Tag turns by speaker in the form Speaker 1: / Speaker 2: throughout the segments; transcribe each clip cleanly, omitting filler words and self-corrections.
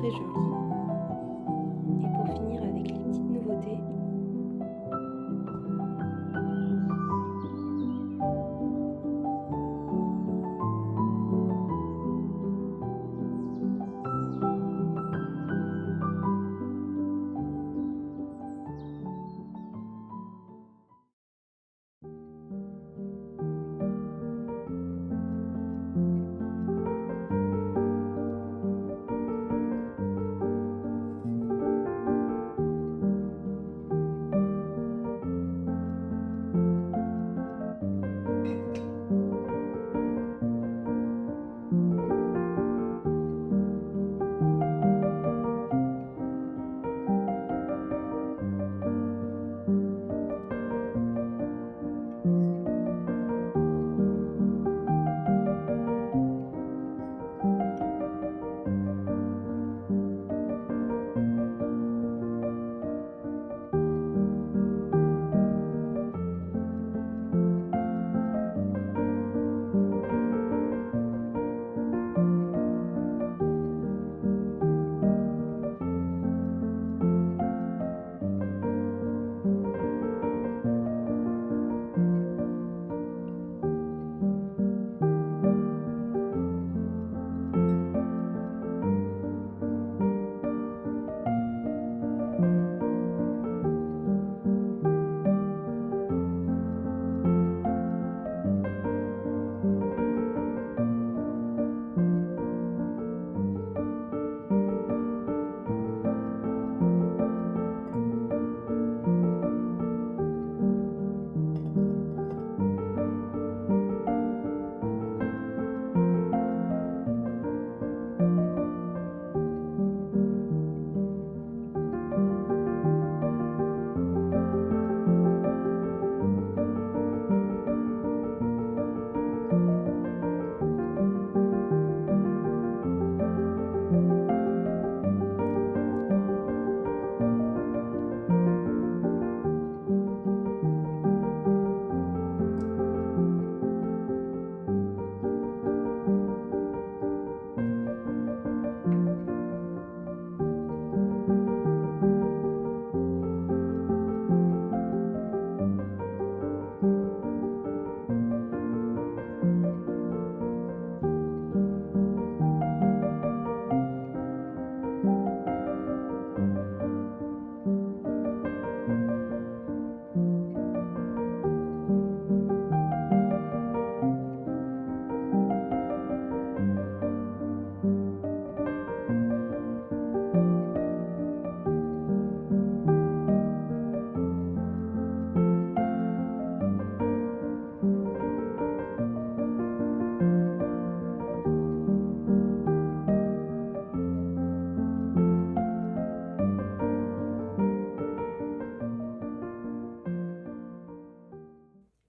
Speaker 1: très joli. Et pour finir avec les petites nouveautés,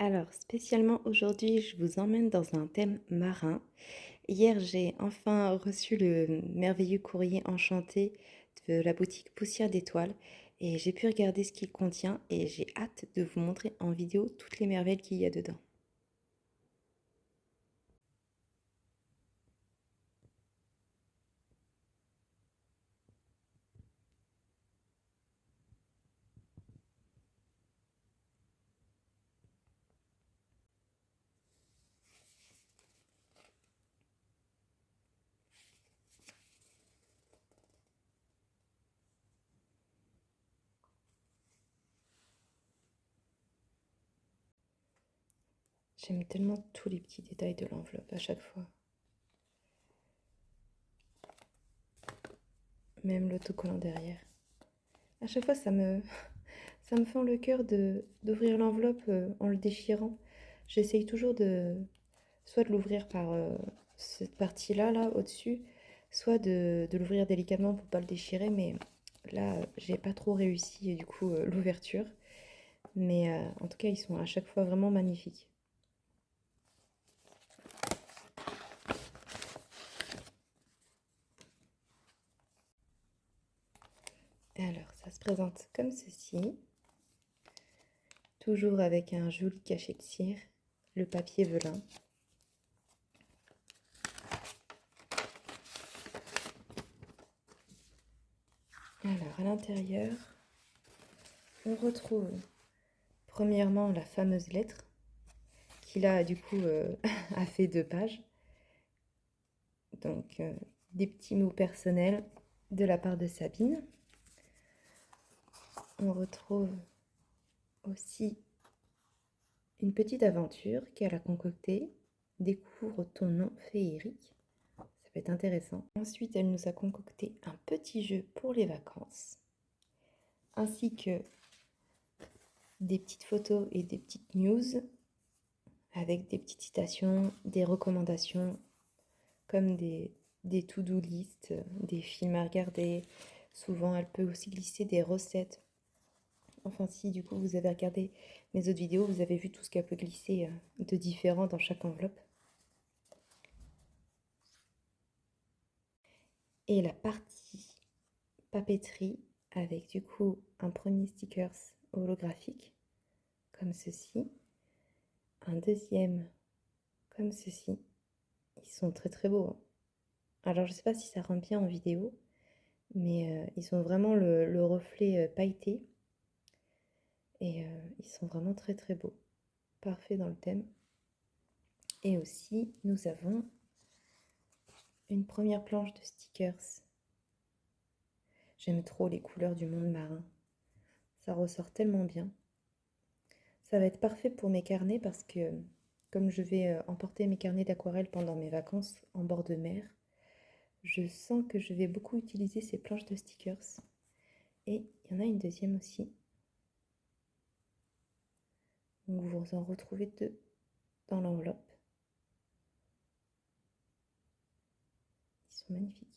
Speaker 1: alors spécialement aujourd'hui, je vous emmène dans un thème marin. Hier, j'ai enfin reçu le merveilleux courrier enchanté de la boutique Poussière d'étoiles et j'ai pu regarder ce qu'il contient et j'ai hâte de vous montrer en vidéo toutes les merveilles qu'il y a dedans. J'aime tellement tous les petits détails de l'enveloppe à chaque fois. Même l'autocollant derrière. À chaque fois, ça me fend le cœur d'ouvrir l'enveloppe en le déchirant. J'essaye toujours soit de l'ouvrir par cette partie-là, là, au-dessus, soit de l'ouvrir délicatement pour pas le déchirer, mais là, j'ai pas trop réussi, du coup, l'ouverture. Mais en tout cas, ils sont à chaque fois vraiment magnifiques. Alors, ça se présente comme ceci. Toujours avec un joli cachet de cire, le papier velin. Alors, à l'intérieur, on retrouve premièrement la fameuse lettre qui là, du coup, a fait 2 pages. Donc, des petits mots personnels de la part de Sabine. On retrouve aussi une petite aventure qu'elle a concoctée. Découvre ton nom féerique. Ça peut être intéressant. Ensuite, elle nous a concocté un petit jeu pour les vacances, ainsi que des petites photos et des petites news avec des petites citations, des recommandations, comme des to-do list, des films à regarder. Souvent, elle peut aussi glisser des recettes. Enfin, si du coup vous avez regardé mes autres vidéos, vous avez vu tout ce qu'elle peut glisser de différent dans chaque enveloppe. Et la partie papeterie avec du coup un premier stickers holographique comme ceci, un deuxième comme ceci. Ils sont très très beaux, hein. Alors je sais pas si ça rend bien en vidéo, mais ils ont vraiment le reflet pailleté et ils sont vraiment très très beaux, parfait dans le thème. Et aussi nous avons une première planche de stickers. J'aime trop les couleurs du monde marin, ça ressort tellement bien. Ça va être parfait pour mes carnets parce que comme je vais emporter mes carnets d'aquarelle pendant mes vacances en bord de mer, je sens que je vais beaucoup utiliser ces planches de stickers. Et il y en a une deuxième aussi. Donc vous en retrouvez 2 dans l'enveloppe. Ils sont magnifiques.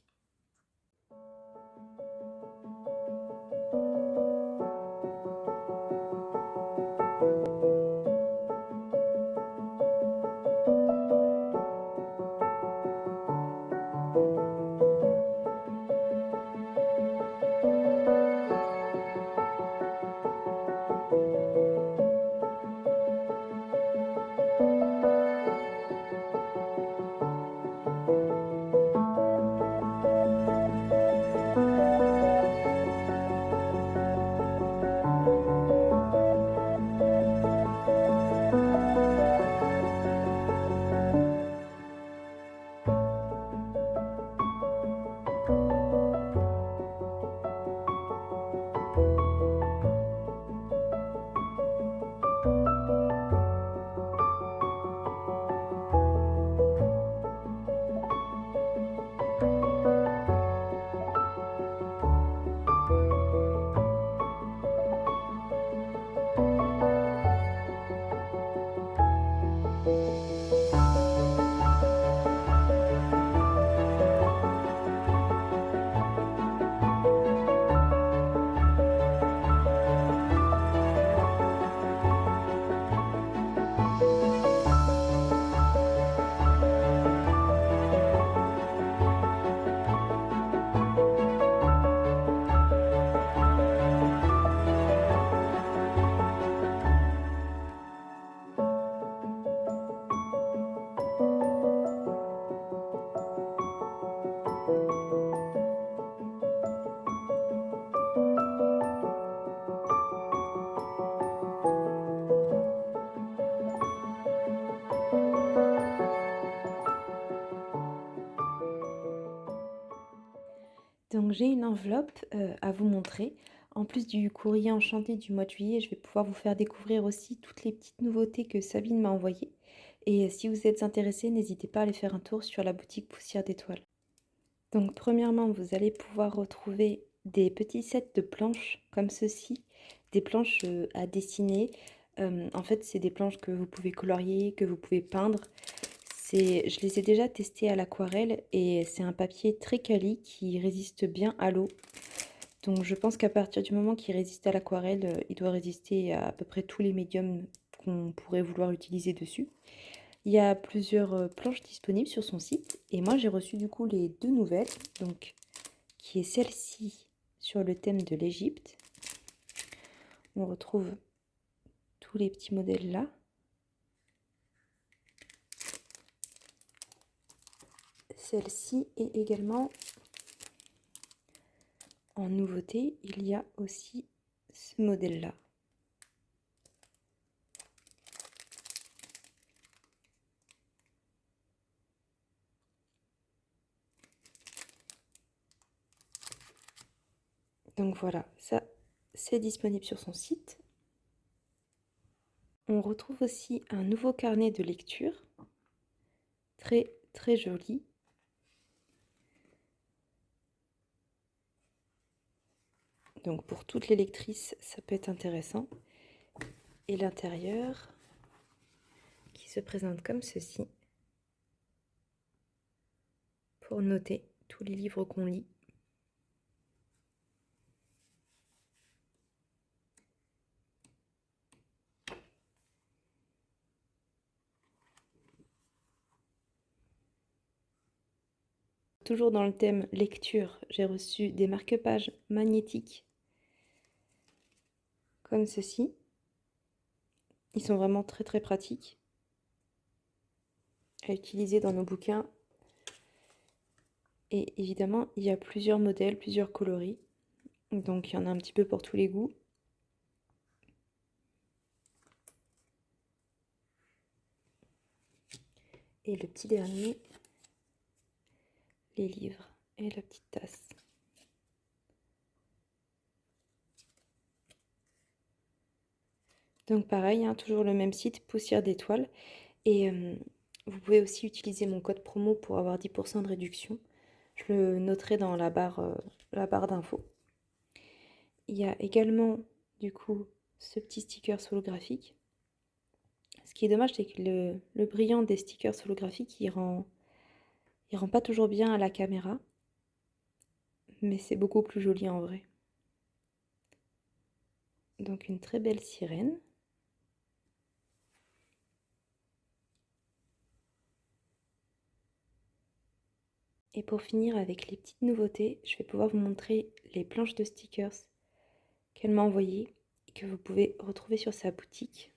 Speaker 1: Donc j'ai une enveloppe à vous montrer. En plus du courrier enchanté du mois de juillet, je vais pouvoir vous faire découvrir aussi toutes les petites nouveautés que Sabine m'a envoyées. Et si vous êtes intéressés, n'hésitez pas à aller faire un tour sur la boutique Poussière d'étoiles. Donc premièrement, vous allez pouvoir retrouver des petits sets de planches comme ceci, des planches à dessiner. En fait, c'est des planches que vous pouvez colorier, que vous pouvez peindre. Je les ai déjà testées à l'aquarelle et c'est un papier très quali qui résiste bien à l'eau. Donc je pense qu'à partir du moment qu'il résiste à l'aquarelle, il doit résister à peu près tous les médiums qu'on pourrait vouloir utiliser dessus. Il y a plusieurs planches disponibles sur son site et moi j'ai reçu du coup les 2 nouvelles, donc qui est celle-ci sur le thème de l'Égypte. On retrouve tous les petits modèles là. Celle-ci est également en nouveauté, il y a aussi ce modèle-là. Donc voilà, ça c'est disponible sur son site. On retrouve aussi un nouveau carnet de lecture, très très joli. Donc pour toutes les lectrices, ça peut être intéressant. Et l'intérieur, qui se présente comme ceci, pour noter tous les livres qu'on lit. Toujours dans le thème lecture, j'ai reçu des marque-pages magnétiques comme ceci. Ils sont vraiment très très pratiques à utiliser dans nos bouquins. Et évidemment, il y a plusieurs modèles, plusieurs coloris. Donc il y en a un petit peu pour tous les goûts. Et le petit dernier, les livres et la petite tasse. Donc pareil, hein, toujours le même site, Poussière d'étoiles. Et vous pouvez aussi utiliser mon code promo pour avoir 10% de réduction. Je le noterai dans la barre d'infos. Il y a également, du coup, ce petit sticker holographique. Ce qui est dommage, c'est que le brillant des stickers holographiques, il rend pas toujours bien à la caméra. Mais c'est beaucoup plus joli en vrai. Donc une très belle sirène. Et pour finir avec les petites nouveautés, je vais pouvoir vous montrer les planches de stickers qu'elle m'a envoyées et que vous pouvez retrouver sur sa boutique.